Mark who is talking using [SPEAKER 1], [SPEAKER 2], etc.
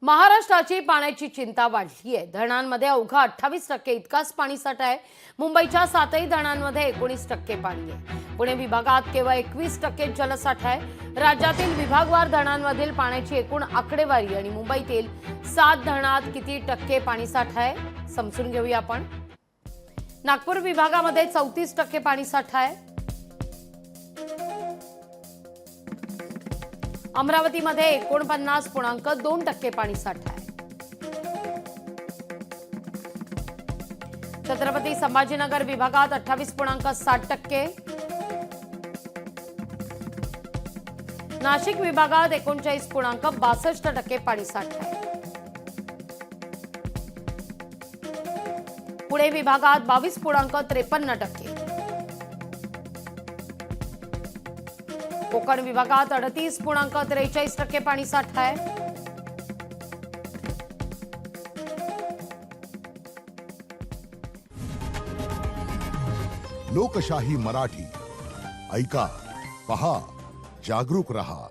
[SPEAKER 1] महाराष्ट्राची पाण्याची चिंता वाढली आहे। धरणांमध्ये अवघा 28% इतकाच पाणीसाठा आहे। मुंबईच्या 7ही धरणांमध्ये 19% पाणी आहे। पुणे विभागात केवळ 21% जलसाठा आहे। राज्यातील विभागवार धरणांमधील पाण्याची एकूण आकडेवारी आणि मुंबईतील 7 धरणात किती टक्के पाणीसाठा आहे समजून घेऊया आपण। नागपूर विभागामध्ये 34% पाणीसाठा आहे। अमरावतीमध्ये 49.2% पाणीसाठा आहे। छत्रपती संभाजीनगर विभागात 28.60%, नाशिक विभागात 39.62% पाणीसाठा आहे। पुणे विभागात 22.53%, कोकण विभागात 38.43% पाणीसाठा आहे।
[SPEAKER 2] लोकशाही मराठी ऐका, पहा, जागरूक रहा।